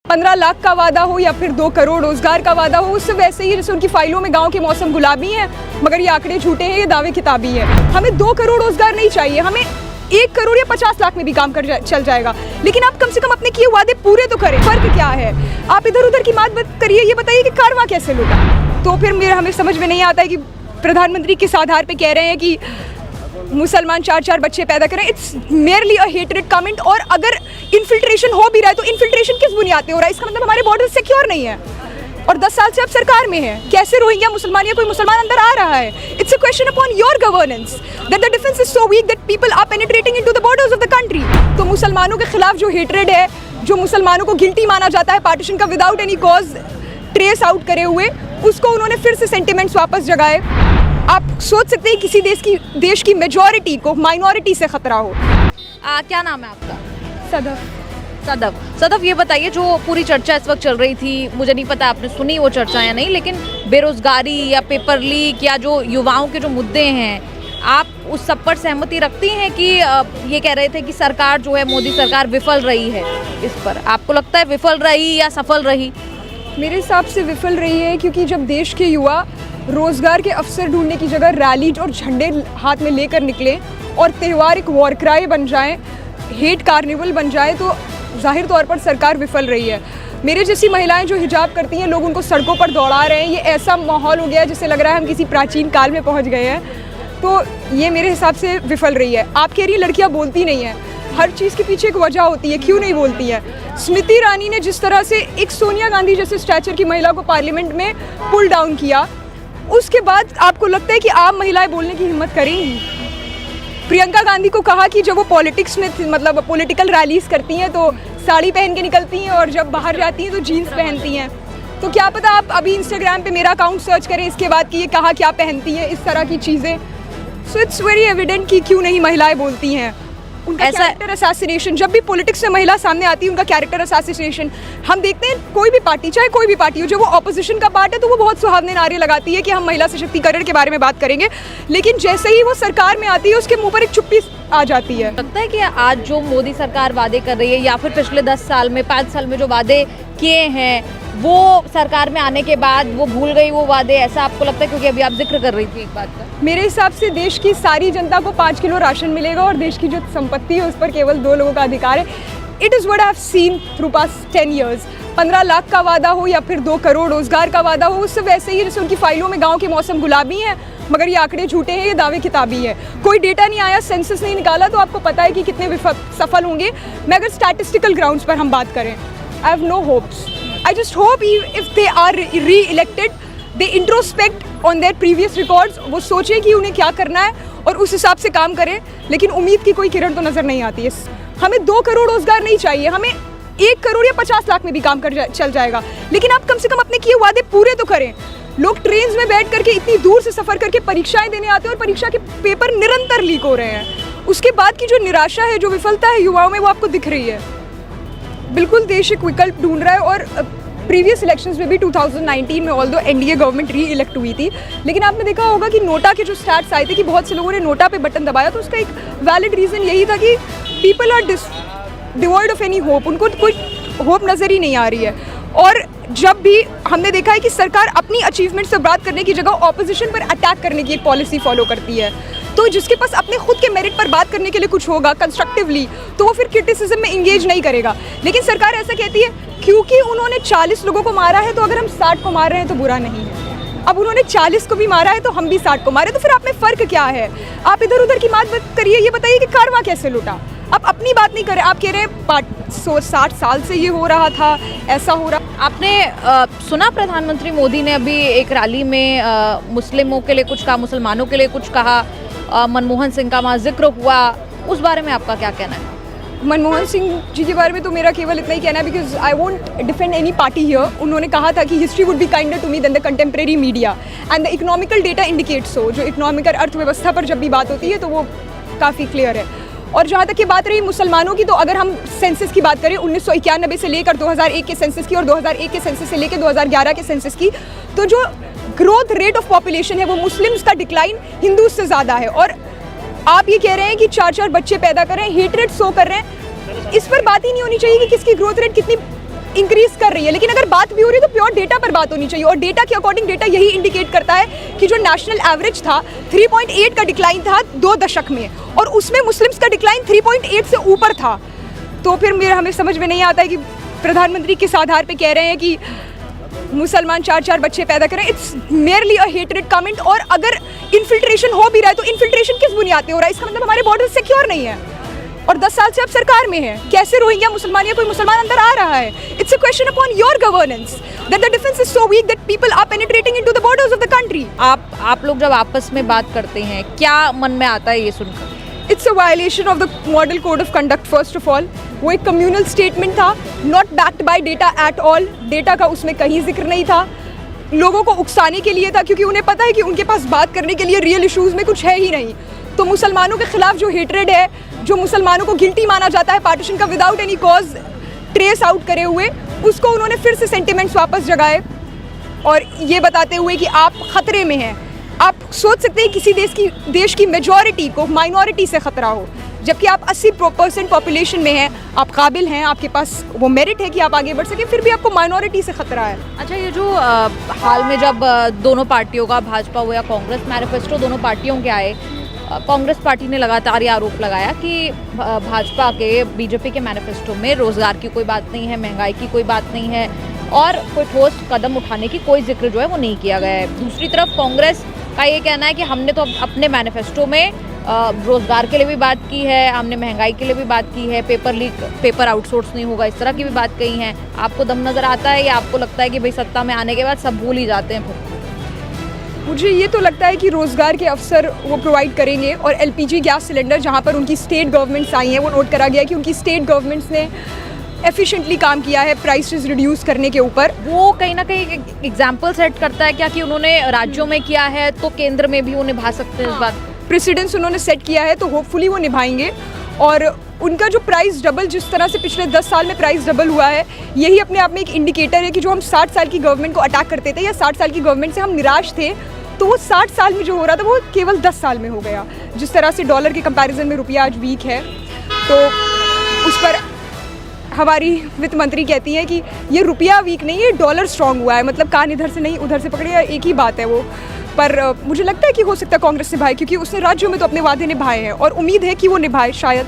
15 लाख का वादा हो या फिर 2 करोड़ रोजगार का वादा हो, उससे वैसे ही जैसे उनकी फाइलों में गांव के मौसम गुलाबी हैं, मगर ये आंकड़े झूठे हैं, ये दावे किताबी है। हमें 2 करोड़ रोजगार नहीं चाहिए, हमें 1 करोड़ या 50 लाख में भी काम चल जाएगा, लेकिन आप कम से कम अपने किए वादे पूरे तो करें। फर्क क्या है? आप इधर उधर की बात करिए, ये बताइए कि कारवां कैसे लूटा। तो फिर हमें समझ में नहीं आता है कि प्रधानमंत्री किस आधार पे कह रहे हैं कि मुसलमान 4 बच्चे पैदा करें। It's merely a hated comment. और अगर इन्फिल्ट्रेशन हो भी रहा है तो इन्फिल्ट्रेशन किस बुनियाद पे हो रहा है? इसका मतलब हमारे बॉर्डर सिक्योर नहीं है और 10 साल से आप सरकार में है। कैसे रोहिंग्या मुसलमान या कोई मुसलमान अंदर आ रहा है? It's a question upon your governance that the defence is so weak that people are penetrating into the borders of the country. तो मुसलमानों के खिलाफ जो हेट्रेड है, जो मुसलमानों को गिल्टी माना जाता है पार्टीशन का without any cause trace out करे हुए, उसको उन्होंने फिर से सेंटिमेंट्स वापस जगाए। आप सोच सकते हैं किसी देश की मेजॉरिटी को माइनॉरिटी से खतरा हो। क्या नाम है आपका? सदफ। सदफ, ये बताइए, जो पूरी चर्चा इस वक्त चल रही थी, मुझे नहीं पता आपने सुनी वो चर्चा या नहीं, लेकिन बेरोजगारी या पेपर लीक या जो युवाओं के जो मुद्दे हैं, आप उस सब पर सहमति रखती हैं कि ये कह रहे थे कि सरकार जो है, मोदी सरकार विफल रही है इस पर? आपको लगता है विफल रही या सफल रही? मेरे हिसाब से विफल रही है, क्योंकि जब देश के युवा रोजगार के अवसर ढूंढने की जगह रैली और झंडे हाथ में लेकर निकले और त्यौहार एक वॉर क्राई बन जाए, हेट कार्निवल बन जाए, तो जाहिर तौर पर सरकार विफल रही है। मेरे जैसी महिलाएं जो हिजाब करती हैं, लोग उनको सड़कों पर दौड़ा रहे हैं, ये ऐसा माहौल हो गया है जिससे लग रहा है हम किसी प्राचीन काल में पहुंच गए हैं। तो ये मेरे हिसाब से विफल रही है। आप कह रही हैं लड़कियां बोलती नहीं हैं, हर चीज़ के पीछे एक वजह होती है, क्यों नहीं बोलती है। स्मृति ईरानी ने जिस तरह से एक सोनिया गांधी जैसे स्टैचर की महिला को पार्लियामेंट में पुल डाउन किया, उसके बाद आपको लगता है कि आम महिलाएं बोलने की हिम्मत करेंगी? प्रियंका गांधी को कहा कि जब वो पॉलिटिक्स में मतलब पॉलिटिकल रैलीज करती हैं तो साड़ी पहन के निकलती हैं और जब बाहर जाती हैं तो जीन्स पहनती हैं। तो क्या पता आप अभी इंस्टाग्राम पे मेरा अकाउंट सर्च करें इसके बाद कि ये कहाँ क्या पहनती है, इस तरह की चीज़ें। सो इट्स वेरी एविडेंट कि क्यों नहीं महिलाएं बोलती हैं। उनका कैरेक्टर असैसिनेशन, जब भी पॉलिटिक्स में महिला सामने आती है, उनका कैरेक्टर असैसिनेशन हम देखते हैं। कोई भी पार्टी, चाहे कोई भी पार्टी हो, जब वो ऑपोजिशन का पार्ट है तो वो बहुत सुहावने नारे लगाती है कि हम महिला सशक्तिकरण के बारे में बात करेंगे, लेकिन जैसे ही वो सरकार में आती है उसके मुंह पर एक चुप्पी आ जाती है। लगता है कि आज जो मोदी सरकार वादे कर रही है या फिर पिछले 10 साल में 5 साल में जो वादे किए हैं वो सरकार में आने के बाद वो भूल गई वो वादे, ऐसा आपको लगता है? क्योंकि अभी आप जिक्र कर रही थी एक बात का। मेरे हिसाब से देश की सारी जनता को 5 किलो राशन मिलेगा और देश की जो संपत्ति है उस पर केवल 2 लोगों का अधिकार है। It is what I have seen through past 10 years। 15 lakh का वादा हो या फिर 2 करोड़ रोजगार का वादा हो, उससे वैसे ही जैसे उनकी फाइलों में गाँव के मौसम गुलाबी हैं, मगर ये आंकड़े झूठे हैं, ये दावे किताबी है। कोई डेटा नहीं आया, सेंसस नहीं निकाला, तो आपको पता है कि कितने सफल होंगे। मैं अगर स्टैटिस्टिकल ग्राउंड्स पर हम बात करें, I have no hopes. I just hope if they are re-elected, they introspect on their previous records। वो सोचें कि उन्हें क्या करना है और उस हिसाब से काम करें, लेकिन उम्मीद की कोई किरण तो नज़र नहीं आती है। हमें 2 करोड़ रोजगार नहीं चाहिए, हमें 1 करोड़ या 50 लाख में भी काम चल जाएगा, लेकिन आप कम से कम अपने किए वादे पूरे तो करें। लोग ट्रेन में बैठ करके इतनी दूर से सफ़र करके परीक्षाएं देने आते हैं और परीक्षा के पेपर निरंतर लीक हो रहे हैं। उसके बाद की जो निराशा है, जो विफलता है युवाओं में, वो आपको दिख रही है। बिल्कुल देश एक विकल्प ढूंढ रहा है। और प्रीवियस इलेक्शंस में भी 2019 में ऑल्दो एनडीए गवर्नमेंट री इलेक्ट हुई थी, लेकिन आपने देखा होगा कि नोटा के जो स्टैट्स आए थे कि बहुत से लोगों ने नोटा पे बटन दबाया, तो उसका एक वैलिड रीज़न यही था कि people are devoid of any hope, उनको कोई होप नज़र ही नहीं आ रही है। और जब भी हमने देखा है कि सरकार अपनी अचीवमेंट से बात करने की जगह ऑपोजिशन पर अटैक करने की एक पॉलिसी फॉलो करती है, तो जिसके पास अपने खुद के मेरिट पर बात करने के लिए कुछ होगा कंस्ट्रक्टिवली, तो वो फिर क्रिटिसिज्म में इंगेज नहीं करेगा। लेकिन सरकार ऐसा कहती है क्योंकि उन्होंने 40 लोगों को मारा है तो अगर हम 60 को मार रहे हैं तो बुरा नहीं है। अब उन्होंने 40 को भी मारा है तो हम भी 60 को मारे, तो फिर आप में फ़र्क क्या है? आप इधर उधर की बात करिए, ये बताइए कि कारवां कैसे लूटा। आप अपनी बात नहीं करें, आप कह रहे हैं 60 साल से ये हो रहा था, ऐसा हो रहा। आपने सुना प्रधानमंत्री मोदी ने अभी एक रैली में मुस्लिमों के लिए कुछ कहा, मुसलमानों के लिए कुछ कहा, मनमोहन सिंह का वहाँ जिक्र हुआ, उस बारे में आपका क्या कहना है? मनमोहन सिंह जी के बारे में तो मेरा केवल इतना ही कहना है, because I won't defend any party here. उन्होंने कहा था कि history would be kinder to me than the contemporary media and the economical data indicates so. जो इकोनॉमिकल अर्थव्यवस्था पर जब भी बात होती है तो वो काफ़ी क्लियर है। और जहाँ तक की बात रही मुसलमानों की, तो अगर हम सेंसस की बात करें 1991 से लेकर 2001 के सेंसस की और 2001 के सेंसस से लेकर 2011 के सेंसस की, तो जो ग्रोथ रेट ऑफ पॉपुलेशन है वो मुस्लिम्स का डिक्लाइन हिंदूज से ज़्यादा है। और आप ये कह रहे हैं कि 4 बच्चे पैदा कर रहे हैं, हेटरेट सो कर रहे हैं, इस पर बात ही नहीं होनी चाहिए कि किसकी ग्रोथ रेट कितनी इंक्रीज कर रही है, लेकिन अगर बात भी हो रही है तो प्योर डेटा पर बात होनी चाहिए। और डेटा के अकॉर्डिंग डेटा यही इंडिकेट करता है कि जो नेशनल एवरेज था 3.8 का डिक्लाइन था 2 दशक में, और उसमें मुस्लिम्स का डिक्लाइन 3.8 से ऊपर था। तो फिर मेरा हमें समझ में नहीं आता है कि प्रधानमंत्री किस आधार पे कह रहे हैं कि मुसलमान 4 बच्चे पैदा करें। It's merely a hated comment. और अगर इन्फिल्ट्रेशन हो भी रहा है तो इन्फिल्ट्रेशन किस बुनियाद पे हो रहा है? इसका मतलब हमारे बॉर्डर सिक्योर नहीं है और 10 साल से आप सरकार में है। कैसे रोहिंग्या मुसलमान या कोई मुसलमान अंदर आ रहा है? It's a question upon your governance that the defence is so weak that people are penetrating into the borders of the country. आप लोग जब आपस में बात करते हैं, क्या मन में आता है ये सुनकर? It's a violation of the model code of conduct. First of all वो एक कम्युनल स्टेटमेंट था, not backed by data at all. Data का उसमें कहीं जिक्र नहीं था, लोगों को उकसाने के लिए था, क्योंकि उन्हें पता है कि उनके पास बात करने के लिए रियल इश्यूज़ में कुछ है ही नहीं। तो मुसलमानों के खिलाफ जो हेट्रेड है, जो मुसलमानों को गिल्टी माना जाता है पार्टीशन का without any cause trace out करे हुए, उसको उन्होंने फिर से सेंटिमेंट्स वापस जगाए और ये बताते हुए कि आप खतरे में हैं। आप सोच सकते हैं किसी देश की मेजॉरिटी को माइनॉरिटी से खतरा हो, जबकि आप 80% पॉपुलेशन में हैं, आप काबिल हैं, आपके पास वो मेरिट है कि आप आगे बढ़ सकें, फिर भी आपको माइनॉरिटी से खतरा है। अच्छा, ये जो हाल में जब दोनों पार्टियों का, भाजपा हो या कांग्रेस, मैनिफेस्टो दोनों पार्टियों के आए, कांग्रेस पार्टी ने लगातार ये आरोप लगाया कि भाजपा के, बीजेपी के मैनिफेस्टो में रोजगार की कोई बात नहीं है, महंगाई की कोई बात नहीं है और कोई ठोस कदम उठाने की कोई जिक्र जो है वो नहीं किया गया है। दूसरी तरफ कांग्रेस का ये कहना है कि हमने तो अपने मैनिफेस्टो में रोजगार के लिए भी बात की है, हमने महंगाई के लिए भी बात की है, पेपर लीक, पेपर आउटसोर्स नहीं होगा, इस तरह की भी बात कही है। आपको दम नज़र आता है या आपको लगता है कि भाई सत्ता में आने के बाद सब भूल ही जाते हैं? फिर मुझे ये तो लगता है कि रोज़गार के अवसर वो प्रोवाइड करेंगे और एलपीजी गैस सिलेंडर जहाँ पर उनकी स्टेट गवर्नमेंट्स आई हैं, वो नोट करा गया कि उनकी स्टेट गवर्नमेंट्स ने एफिशिएंटली काम किया है प्राइसेस रिड्यूस करने के ऊपर। वो कहीं ना कहीं एग्जाम्पल सेट करता है क्या कि उन्होंने राज्यों में किया है तो केंद्र में भी वो निभा सकते हैं इस बात? प्रेसिडेंस उन्होंने सेट किया है तो होपफुली वो निभाएंगे। और उनका जो प्राइस डबल, जिस तरह से पिछले 10 साल में प्राइस डबल हुआ है, यही अपने आप में एक इंडिकेटर है कि जो हम 60 साल की गवर्नमेंट को अटैक करते थे या 60 साल की गवर्नमेंट से हम निराश थे, तो वो 60 साल में जो हो रहा था वो केवल 10 साल में हो गया। जिस तरह से डॉलर के कंपैरिजन में रुपया आज वीक है, तो उस पर हमारी वित्त मंत्री कहती है कि ये रुपया वीक नहीं है, डॉलर स्ट्रांग हुआ है। मतलब कान इधर से नहीं उधर से पकड़े, एक ही बात है वो। पर मुझे लगता है कि हो सकता है कांग्रेस निभाए, क्योंकि उसने राज्यों में तो अपने वादे निभाए हैं और उम्मीद है कि वो निभाए शायद।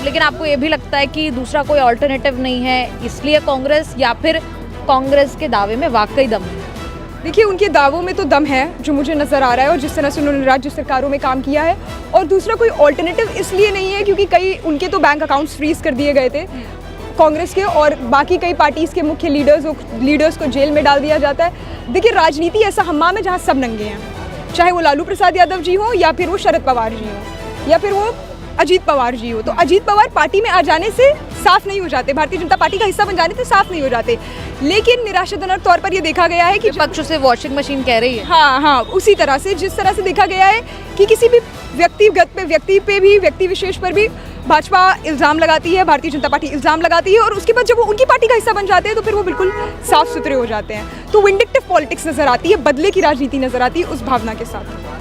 लेकिन आपको ये भी लगता है कि दूसरा कोई ऑल्टरनेटिव नहीं है इसलिए कांग्रेस, या फिर कांग्रेस के दावे में वाकई दम है? देखिए, उनके दावों में तो दम है जो मुझे नज़र आ रहा है और जिस तरह से उन्होंने राज्य सरकारों में काम किया है। और दूसरा कोई ऑल्टरनेटिव इसलिए नहीं है क्योंकि कई उनके तो बैंक अकाउंट्स फ्रीज कर दिए गए थे कांग्रेस के, और बाकी कई पार्टीज़ के मुख्य लीडर्स को जेल में डाल दिया जाता है। देखिए, राजनीति ऐसा हम्माम है जहाँ सब नंगे हैं, चाहे वो लालू प्रसाद यादव जी हो या फिर वो शरद पवार जी हो या फिर वो अजीत पवार जी हो। तो अजीत पवार पार्टी में आ जाने से साफ नहीं हो जाते, भारतीय जनता पार्टी का हिस्सा बन जाने से साफ नहीं हो जाते। लेकिन निराशाजनक तौर पर ये देखा गया है कि विपक्ष से वॉशिंग मशीन कह रही है। हाँ, उसी तरह से जिस तरह से देखा गया है कि किसी भी व्यक्ति विशेष पर भी भाजपा इल्ज़ाम लगाती है, भारतीय जनता पार्टी इल्ज़ाम लगाती है, और उसके बाद जब वो उनकी पार्टी का हिस्सा बन जाते हैं तो फिर वो बिल्कुल साफ सुथरे हो जाते हैं। तो विंडिक्टिव पॉलिटिक्स नज़र आती है, बदले की राजनीति नज़र आती है उस भावना के साथ।